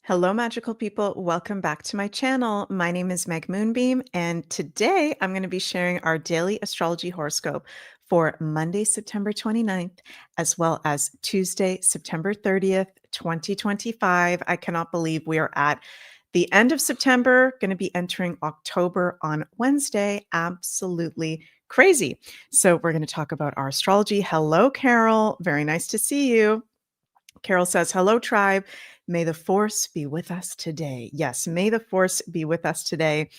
Hello, magical people. Welcome back to my channel. My name is Meg Moonbeam, and today I'm going to be sharing our daily astrology horoscope for Monday, September 29th, as well as Tuesday, September 30th, 2025. I cannot believe we are at the end of September, going to be entering October on Wednesday. Absolutely crazy. So, we're going to talk about our astrology. Hello, Carol. Very nice to see you. Carol says, "Hello, tribe. May the force be with us today." Yes, may the force be with us today.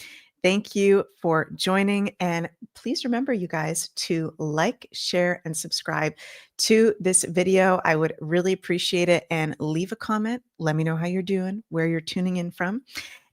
Thank you for joining. And please remember, you guys, to like, share, and subscribe to this video. I would really appreciate it. And leave a comment. Let me know how you're doing, where you're tuning in from.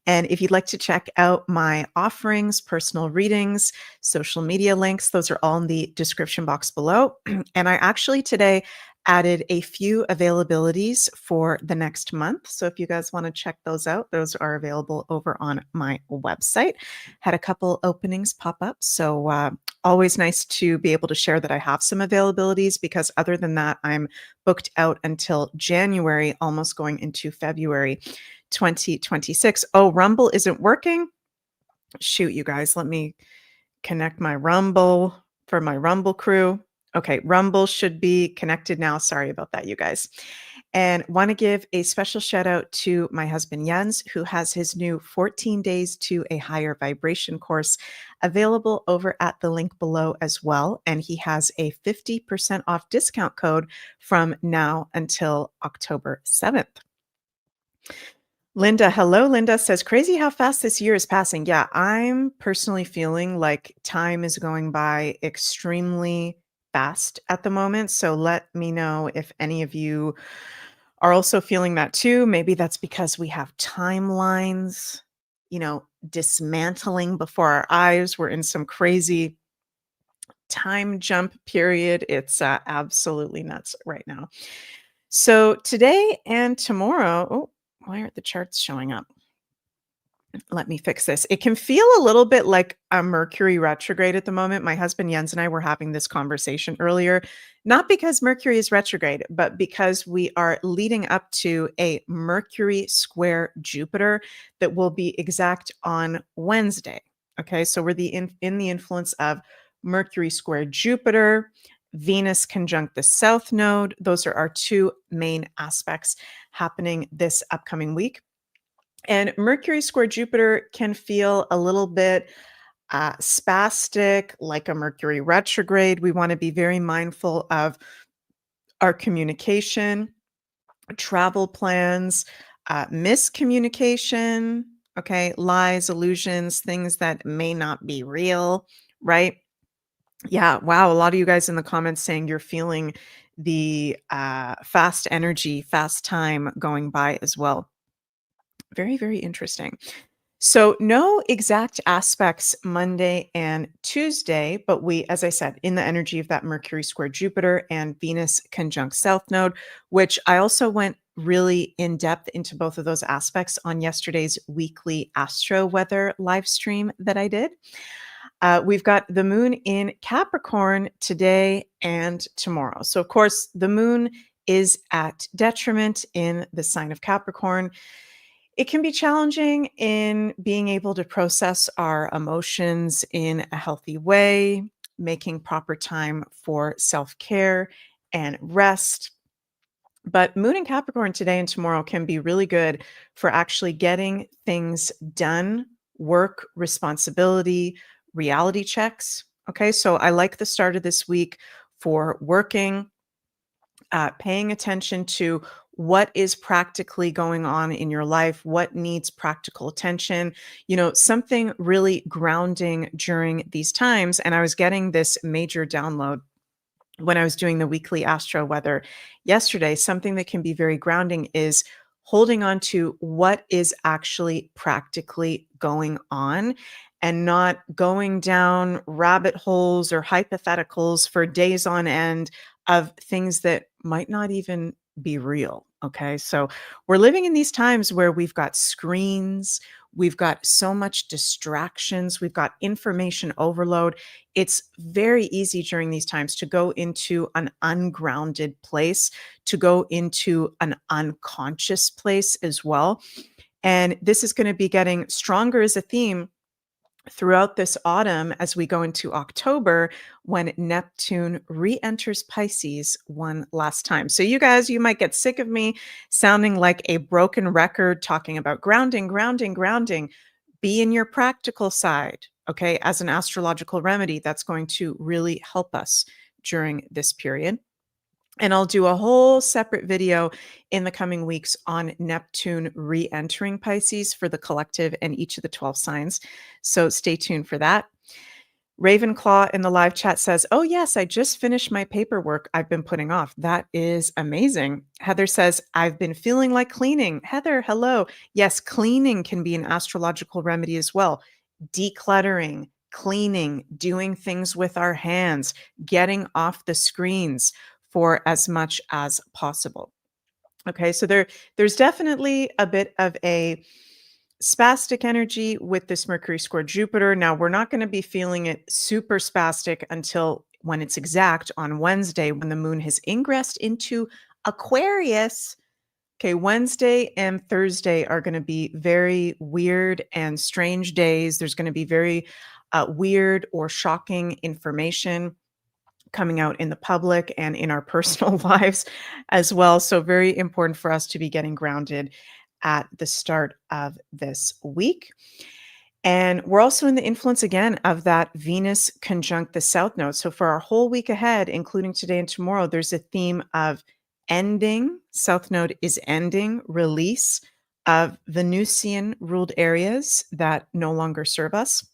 And if you'd like to check out my offerings, personal readings, social media links, those are all in the description box below. And I actually today added a few availabilities for the next month. So if you guys want to check those out, those are available over on my website. Had a couple openings pop up. So always nice to be able to share that I have some availabilities, because other than that, I'm booked out until January, almost going into February 2026. Oh, Rumble isn't working. Shoot, you guys, let me connect my Rumble for my Rumble crew. Okay, Rumble should be connected now. Sorry about that, you guys. And want to give a special shout out to my husband Jens, who has his new 14 Days to a Higher Vibration course available over at the link below as well. And he has a 50% off discount code from now until October 7th. Linda, hello. Linda says, "Crazy how fast this year is passing." Yeah, I'm personally feeling like time is going by extremely fast at the moment. So let me know if any of you are also feeling that too. Maybe that's because we have timelines, dismantling before our eyes. We're in some crazy time jump period. It's absolutely nuts right now. So today and tomorrow, oh, why aren't the charts showing up? Let me fix this. It can feel a little bit like a Mercury retrograde at the moment. My husband Jens and I were having this conversation earlier, not because Mercury is retrograde, but because we are leading up to a Mercury square Jupiter that will be exact on Wednesday. Okay, so we're in the influence of Mercury square Jupiter, Venus conjunct the South Node. Those are our two main aspects happening this upcoming week. And Mercury square Jupiter can feel a little bit spastic, like a Mercury retrograde. We want to be very mindful of our communication, travel plans, miscommunication, okay, lies, illusions, things that may not be real, right? Yeah, wow. A lot of you guys in the comments saying you're feeling the fast energy, fast time going by as well. Very, very interesting. So, no exact aspects Monday and Tuesday, but we, as I said, in the energy of that Mercury square Jupiter and Venus conjunct South Node, which I also went really in depth into both of those aspects on yesterday's weekly astro weather live stream that I did. We've got the moon in Capricorn today and tomorrow. So, of course, the moon is at detriment in the sign of Capricorn. It can be challenging in being able to process our emotions in a healthy way, making proper time for self-care and rest. But Moon in Capricorn today and tomorrow can be really good for actually getting things done, work, responsibility, reality checks. Okay, so I like the start of this week for working, paying attention to what is practically going on in your life, what needs practical attention, something really grounding during these times. And I was getting this major download when I was doing the weekly astro weather yesterday. Something that can be very grounding is holding on to what is actually practically going on and not going down rabbit holes or hypotheticals for days on end of things that might not even be real. Okay. So we're living in these times where we've got screens, We've got so much distractions. We've got information overload. It's very easy during these times to go into an ungrounded place, to go into an unconscious place as well. And this is going to be getting stronger as a theme throughout this autumn as we go into October when Neptune re-enters Pisces one last time. So you guys, you might get sick of me sounding like a broken record talking about grounding, grounding, grounding. Be in your practical side, okay? As an astrological remedy, that's going to really help us during this period. And I'll do a whole separate video in the coming weeks on Neptune re-entering Pisces for the collective and each of the 12 signs. So stay tuned for that. Ravenclaw in the live chat says, "Oh, yes, I just finished my paperwork I've been putting off." That is amazing. Heather says, "I've been feeling like cleaning." Heather, hello. Yes, cleaning can be an astrological remedy as well. Decluttering, cleaning, doing things with our hands, getting off the screens for as much as possible. Okay, so there's definitely a bit of a spastic energy with this Mercury square Jupiter. Now, we're not going to be feeling it super spastic until when it's exact on Wednesday when the moon has ingressed into Aquarius. Okay, Wednesday and Thursday are going to be very weird and strange days. There's going to be very weird or shocking information coming out in the public and in our personal lives as well. So, very important for us to be getting grounded at the start of this week. And we're also in the influence again of that Venus conjunct the South Node. So, for our whole week ahead, including today and tomorrow, there's a theme of ending. South Node is ending, release of Venusian ruled areas that no longer serve us,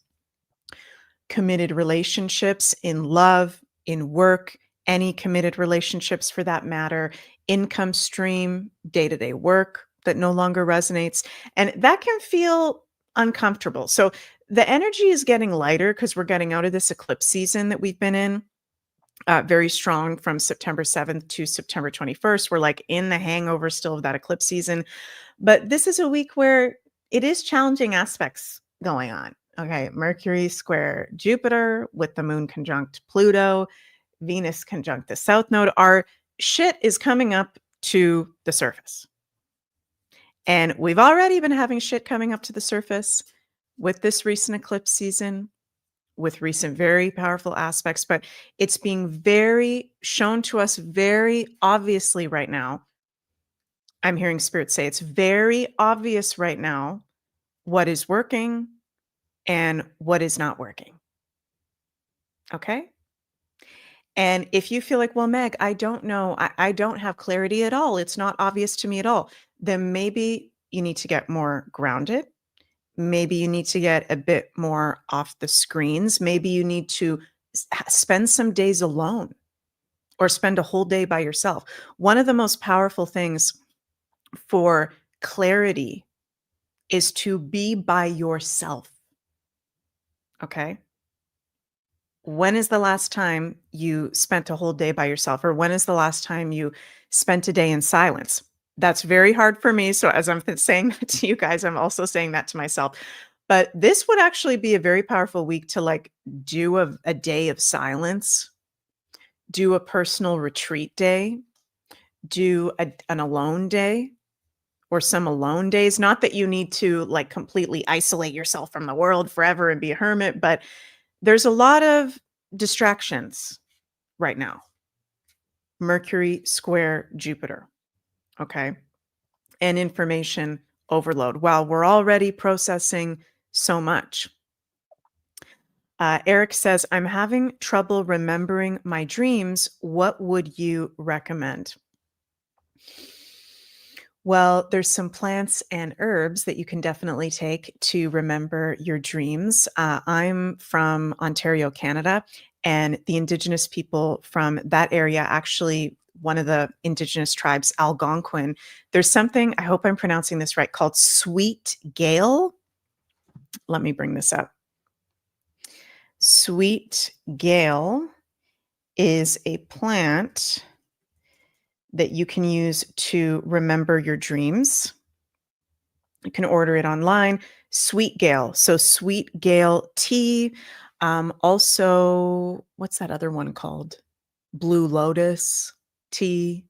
committed relationships in love, in work, any committed relationships for that matter, income stream, day to day work that no longer resonates. And that can feel uncomfortable. So the energy is getting lighter because we're getting out of this eclipse season that we've been in. Very strong from September 7th to September 21st. We're like in the hangover still of that eclipse season. But this is a week where it is challenging aspects going on. Okay, Mercury square Jupiter with the moon conjunct Pluto, Venus conjunct the South Node. Our shit is coming up to the surface. And we've already been having shit coming up to the surface with this recent eclipse season, with recent very powerful aspects, but it's being very shown to us very obviously right now. I'm hearing spirit say it's very obvious right now what is working and what is not working. Okay. And if you feel like, well, Meg, I don't know, I don't have clarity at all, it's not obvious to me at all, then maybe you need to get more grounded. Maybe you need to get a bit more off the screens. Maybe you need to spend some days alone or spend a whole day by yourself. One of the most powerful things for clarity is to be by yourself. Okay. When is the last time you spent a whole day by yourself? Or when is the last time you spent a day in silence? That's very hard for me. So, as I'm saying that to you guys, I'm also saying that to myself. But this would actually be a very powerful week to like do a day of silence, do a personal retreat day, do an alone day or some alone days. Not that you need to like completely isolate yourself from the world forever and be a hermit, but there's a lot of distractions right now. Mercury square Jupiter. Okay. And information overload while we're already processing so much. Eric says, I'm having trouble remembering my dreams. What would you recommend? Well, there's some plants and herbs that you can definitely take to remember your dreams. I'm from Ontario, Canada, and the Indigenous people from that area actually, one of the Indigenous tribes, Algonquin, there's something, I hope I'm pronouncing this right, called sweet gale. Let me bring this up. Sweet gale is a plant that you can use to remember your dreams. You can order it online. Sweet Gale, so Sweet Gale tea. Also, what's that other one called? Blue Lotus tea,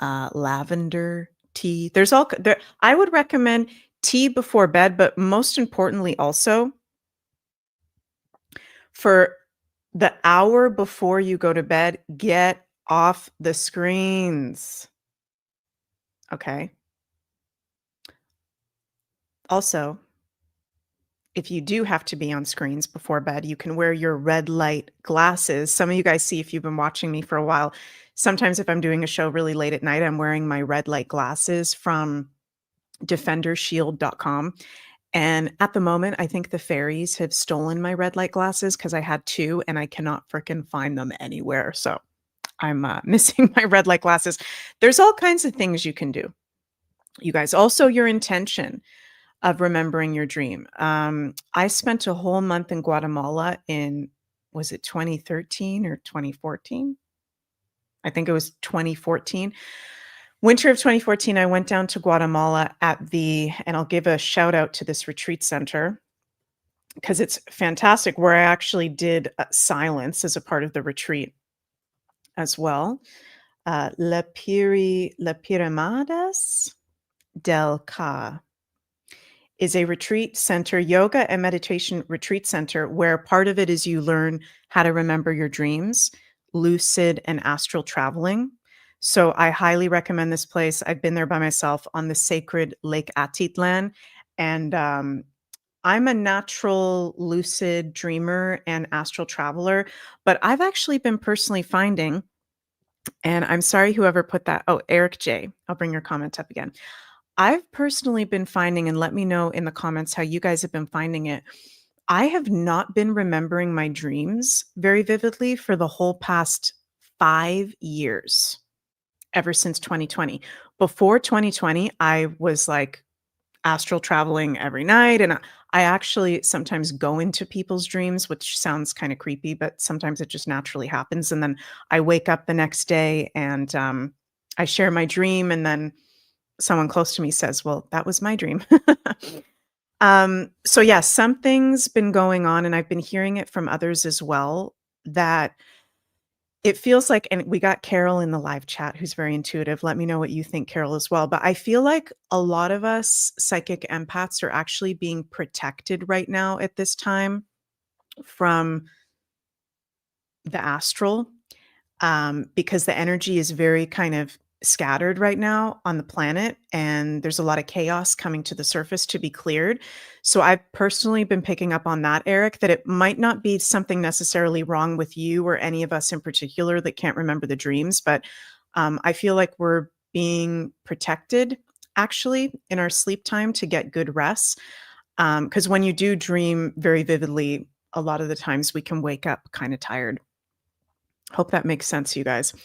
lavender tea. There's all there. I would recommend tea before bed, but most importantly, also for the hour before you go to bed, get off the screens. Okay. Also, if you do have to be on screens before bed, you can wear your red light glasses. Some of you guys see if you've been watching me for a while. Sometimes if I'm doing a show really late at night, I'm wearing my red light glasses from defendershield.com. And at the moment, I think the fairies have stolen my red light glasses because I had two and I cannot fricking find them anywhere. So I'm missing my red light glasses. There's all kinds of things you can do. You guys, also your intention of remembering your dream. I spent a whole month in Guatemala in, was it 2013 or 2014? I think it was 2014. Winter of 2014, I went down to Guatemala at the, and I'll give a shout out to this retreat center because it's fantastic, where I actually did silence as a part of the retreat as well. La Piramadas del Ca is a retreat center, yoga and meditation retreat center, where part of it is you learn how to remember your dreams, lucid and astral traveling. So I highly recommend this place. I've been there by myself on the sacred Lake Atitlan. And I'm a natural lucid dreamer and astral traveler, but I've actually been personally finding, and I'm sorry whoever put that. Oh, Eric J. I'll bring your comment up again. I've personally been finding, and let me know in the comments how you guys have been finding it. I have not been remembering my dreams very vividly for the whole past 5 years, ever since 2020. Before 2020, I was like astral traveling every night. And I actually sometimes go into people's dreams, which sounds kind of creepy, but sometimes it just naturally happens. And then I wake up the next day and I share my dream. And then someone close to me says, "Well, that was my dream." So yeah, something's been going on, and I've been hearing it from others as well, that it feels like, and we got Carol in the live chat who's very intuitive. Let me know what you think, Carol, as well. But I feel like a lot of us psychic empaths are actually being protected right now at this time from the astral, because the energy is very kind of scattered right now on the planet, and there's a lot of chaos coming to the surface to be cleared. So I've personally been picking up on that, Eric, that it might not be something necessarily wrong with you or any of us in particular that can't remember the dreams, but I feel like we're being protected actually in our sleep time to get good rest. Because when you do dream very vividly, a lot of the times we can wake up kind of tired. Hope that makes sense, you guys.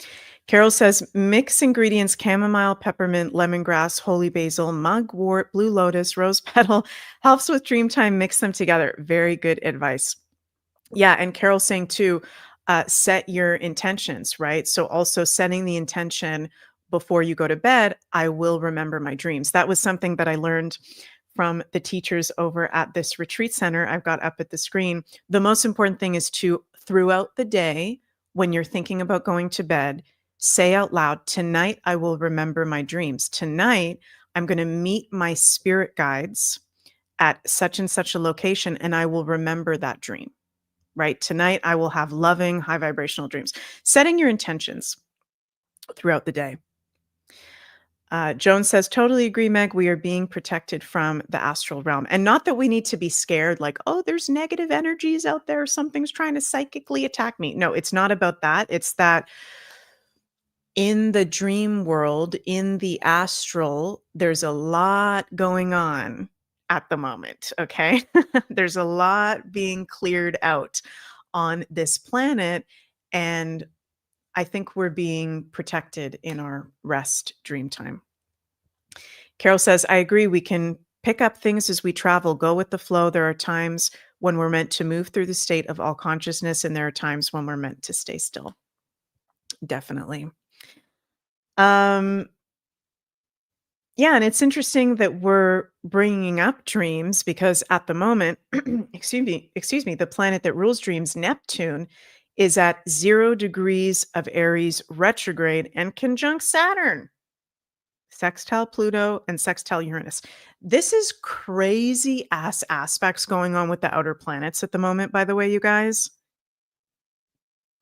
Carol says, mix ingredients: chamomile, peppermint, lemongrass, holy basil, mugwort, blue lotus, rose petal. Helps with dream time. Mix them together. Very good advice. Yeah. And Carol's saying too, set your intentions, right? So also setting the intention before you go to bed, I will remember my dreams. That was something that I learned from the teachers over at this retreat center I've got up at the screen. The most important thing is to, throughout the day, when you're thinking about going to bed, say out loud, tonight I will remember my dreams. Tonight, I'm going to meet my spirit guides at such and such a location, and I will remember that dream, right? Tonight, I will have loving, high vibrational dreams. Setting your intentions throughout the day. Joan says, totally agree, Meg. We are being protected from the astral realm. And not that we need to be scared, like, oh, there's negative energies out there. Something's trying to psychically attack me. No, it's not about that. It's that in the dream world, in the astral, there's a lot going on at the moment. Okay. There's a lot being cleared out on this planet. And I think we're being protected in our rest dream time. Carol says, I agree. We can pick up things as we travel, go with the flow. There are times when we're meant to move through the state of all consciousness, and there are times when we're meant to stay still. Definitely. Um, Yeah, and it's interesting that we're bringing up dreams because at the moment, excuse me, the planet that rules dreams, Neptune, is at 0 degrees of Aries retrograde and conjunct Saturn, sextile Pluto, and sextile Uranus. This is crazy ass aspects going on with the outer planets at the moment, by the way, you guys.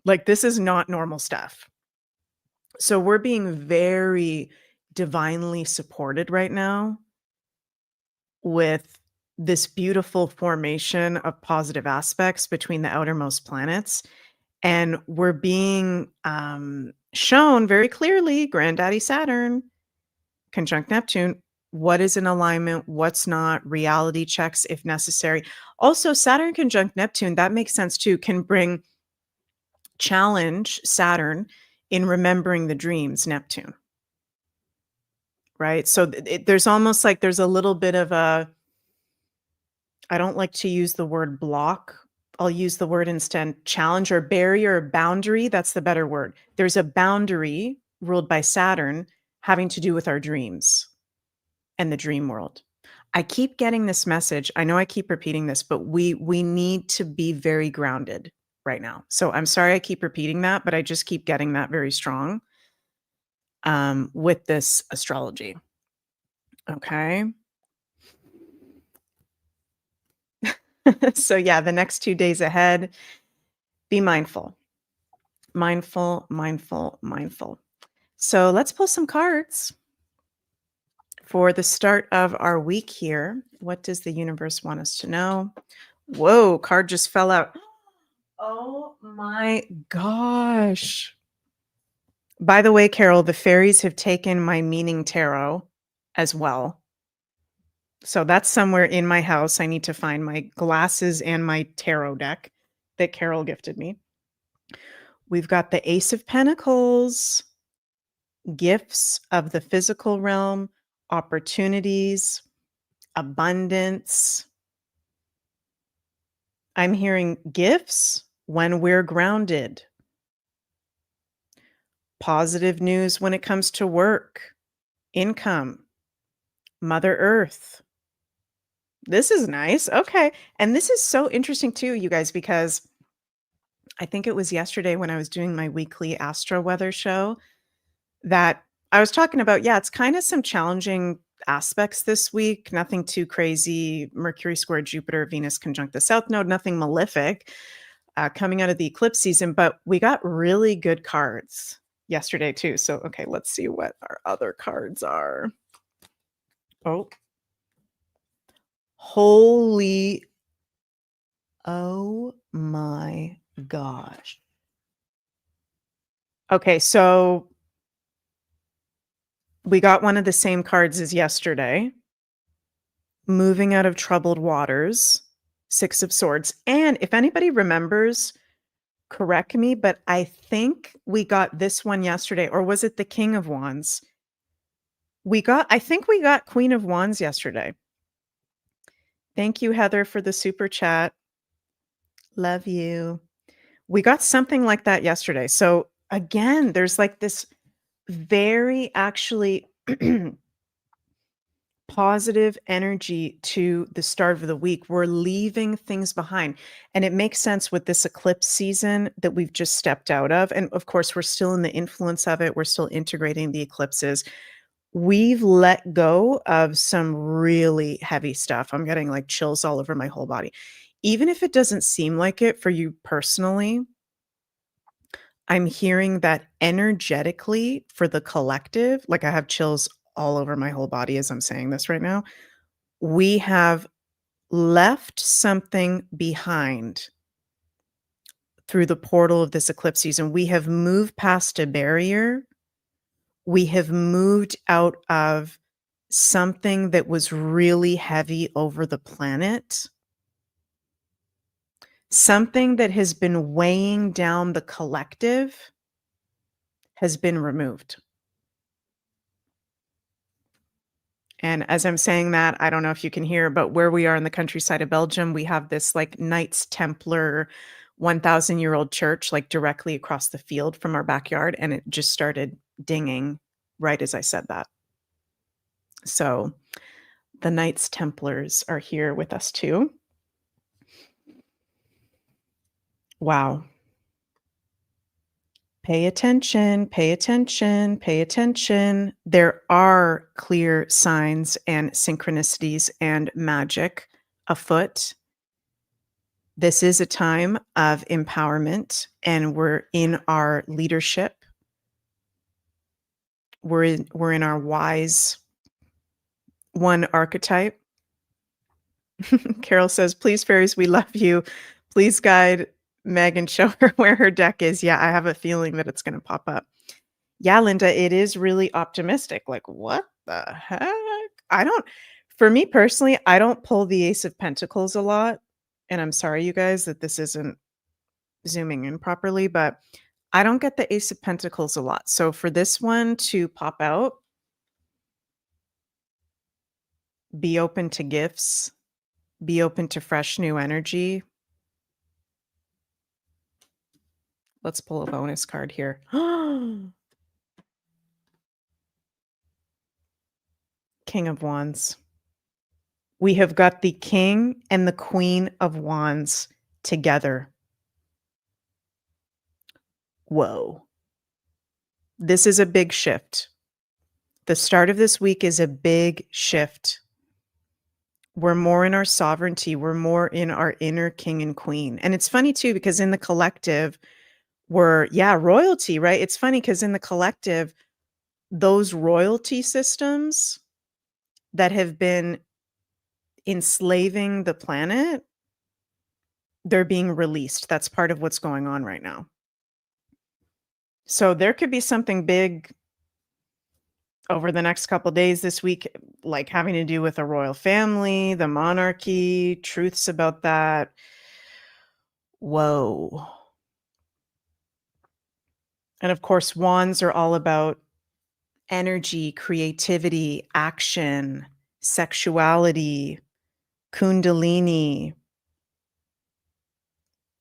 Like, this is not normal stuff. So we're being very divinely supported right now with this beautiful formation of positive aspects between the outermost planets. And we're being shown very clearly, Granddaddy Saturn, conjunct Neptune, what is in alignment, what's not, reality checks if necessary. Also, Saturn conjunct Neptune, that makes sense too, can bring challenge Saturn in remembering the dreams, Neptune, right? So there's almost like there's a little bit of a, I don't like to use the word block. I'll use the word instead challenge or barrier or boundary. That's the better word. There's a boundary ruled by Saturn having to do with our dreams and the dream world. I keep getting this message. I know I keep repeating this, but we need to be very grounded right now. So I'm sorry I keep repeating that, but I just keep getting that very strong with this astrology. Okay. So yeah, the next 2 days ahead, be mindful. Mindful, mindful, mindful. So let's pull some cards for the start of our week here. What does the universe want us to know? Whoa, card just fell out. Oh my gosh. By the way, Carol, the fairies have taken my meaning tarot as well. So that's somewhere in my house. I need to find my glasses and my tarot deck that Carol gifted me. We've got the Ace of Pentacles, gifts of the physical realm, opportunities, abundance. I'm hearing gifts when we're grounded. Positive news when it comes to work, income, Mother Earth. This is nice. Okay. And this is so interesting too, you guys, because I think it was yesterday when I was doing my weekly Astro Weather show that I was talking about, yeah, it's kind of some challenging aspects this week, nothing too crazy. Mercury square Jupiter, Venus conjunct the South Node, nothing malefic coming out of the eclipse season, but we got really good cards yesterday too. So, okay, let's see what our other cards are. Oh, holy, oh my gosh. Okay, so we got one of the same cards as yesterday. Moving out of troubled waters, 6 of swords. And if anybody remembers, correct me, but I think we got this one yesterday, or was it the King of Wands? I think we got Queen of Wands yesterday. Thank you, Heather, for the super chat. Love you. We got something like that yesterday. So again, there's like this very actually positive energy to the start of the week. We're leaving things behind. And it makes sense with this eclipse season that we've just stepped out of. And of course, we're still in the influence of it. We're still integrating the eclipses. We've let go of some really heavy stuff. I'm getting like chills all over my whole body. Even if it doesn't seem like it for you personally, I'm hearing that energetically for the collective, like I have chills all over my whole body as I'm saying this right now. We have left something behind through the portal of this eclipse season. We have moved past a barrier. We have moved out of something that was really heavy over the planet. Something that has been weighing down the collective has been removed. And as I'm saying that, I don't know if you can hear, but where we are in the countryside of Belgium, we have this like Knights Templar 1,000-year-old church like directly across the field from our backyard. And it just started dinging right as I said that. So the Knights Templars are here with us too. Wow. Pay attention, pay attention, pay attention. There are clear signs and synchronicities and magic afoot. This is a time of empowerment, and we're in our leadership. We're in our wise one archetype. Carol says, "Please, fairies, we love you. Please guide Meg and show her where her deck is." Yeah, I have a feeling that it's gonna pop up. Yeah, Linda, it is really optimistic. Like, what the heck? I don't For me personally, I don't pull the Ace of Pentacles a lot, and I'm sorry, you guys, that this isn't zooming in properly, but I don't get the Ace of Pentacles a lot. So for this one to pop out, be open to gifts, be open to fresh new energy. Let's pull a bonus card here. King of Wands. We have got the King and the Queen of Wands together. Whoa. This is a big shift. The start of this week is a big shift. We're more in our sovereignty. We're more in our inner king and queen. And it's funny too, because in the collective, yeah, royalty, right? It's funny because in the collective, those royalty systems that have been enslaving the planet, they're being released. That's part of what's going on right now. So there could be something big over the next couple days this week, like having to do with a royal family, the monarchy, truths about that. Whoa. And of course, wands are all about energy, creativity, action, sexuality, kundalini.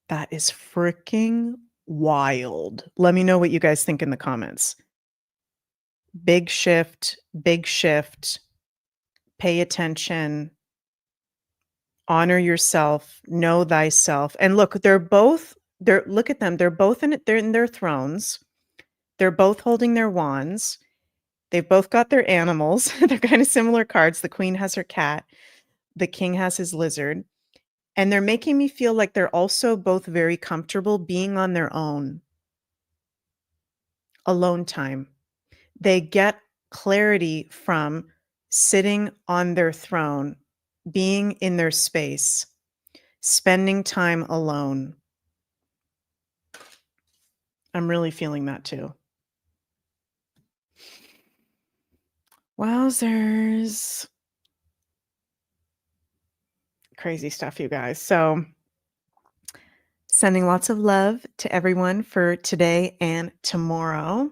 That is freaking wild. Let me know what you guys think in the comments. Big shift, big shift. Pay attention. Honor yourself, know thyself. And look, look at them. They're both they're in their thrones. They're both holding their wands. They've both got their animals. They're kind of similar cards. The queen has her cat. The king has his lizard. And they're making me feel like they're also both very comfortable being on their own. Alone time. They get clarity from sitting on their throne, being in their space, spending time alone. I'm really feeling that too. Wowzers. Crazy stuff, you guys. So sending lots of love to everyone for today and tomorrow.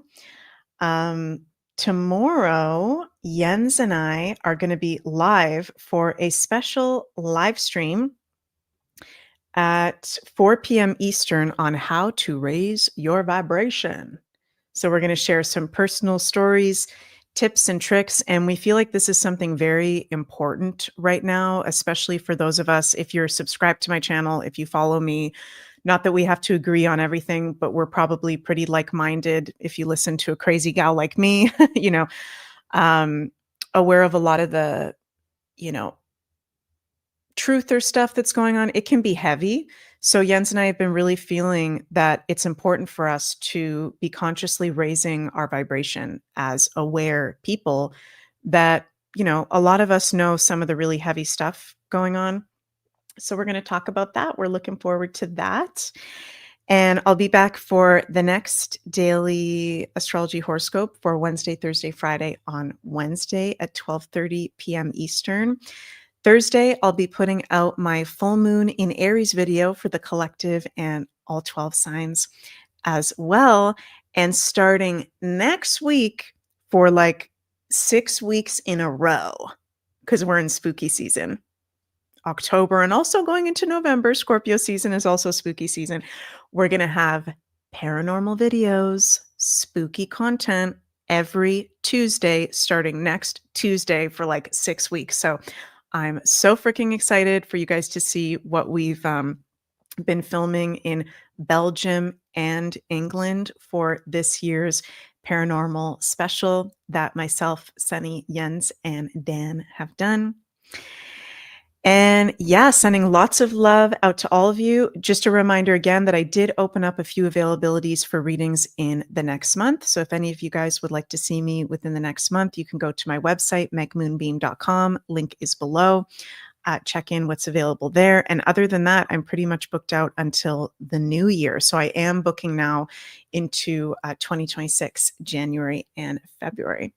Tomorrow, Jens and I are going to be live for a special live stream at 4 p.m. Eastern on how to raise your vibration. So we're going to share some personal stories, tips and tricks, and we feel like this is something very important right now, especially for those of us, if you're subscribed to my channel, if you follow me, not that we have to agree on everything, but we're probably pretty like-minded if you listen to a crazy gal like me, aware of a lot of the, truth or stuff that's going on. It can be heavy. So Jens and I have been really feeling that it's important for us to be consciously raising our vibration as aware people that, a lot of us know some of the really heavy stuff going on. So we're going to talk about that. We're looking forward to that. And I'll be back for the next daily astrology horoscope for Wednesday, Thursday, Friday on Wednesday at 12:30 p.m. Eastern. Thursday, I'll be putting out my full moon in Aries video for the collective and all 12 signs as well. And starting next week for like 6 weeks in a row, because we're in spooky season. October and also going into November, Scorpio season is also spooky season. We're going to have paranormal videos, spooky content, every Tuesday starting next Tuesday for like 6 weeks. So I'm so freaking excited for you guys to see what we've been filming in Belgium and England for this year's paranormal special that myself, Sunny, Jens, and Dan have done. And yeah, sending lots of love out to all of you. Just a reminder again that I did open up a few availabilities for readings in the next month. So if any of you guys would like to see me within the next month, you can go to my website, megmoonbeam.com. Link is below. Check in what's available there. And other than that, I'm pretty much booked out until the new year. So I am booking now into 2026, January and February.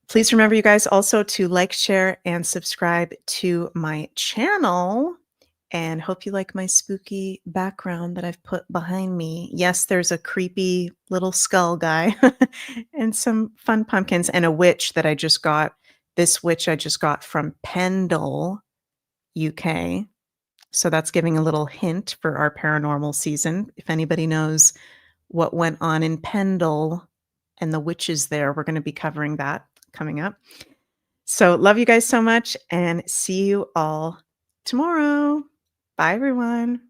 Please remember, you guys, also to like, share, and subscribe to my channel. And hope you like my spooky background that I've put behind me. Yes, there's a creepy little skull guy and some fun pumpkins and a witch that I just got. This witch I just got from Pendle, UK. So that's giving a little hint for our paranormal season. If anybody knows what went on in Pendle and the witches there, we're going to be covering that coming up. So love you guys so much and see you all tomorrow. Bye, everyone.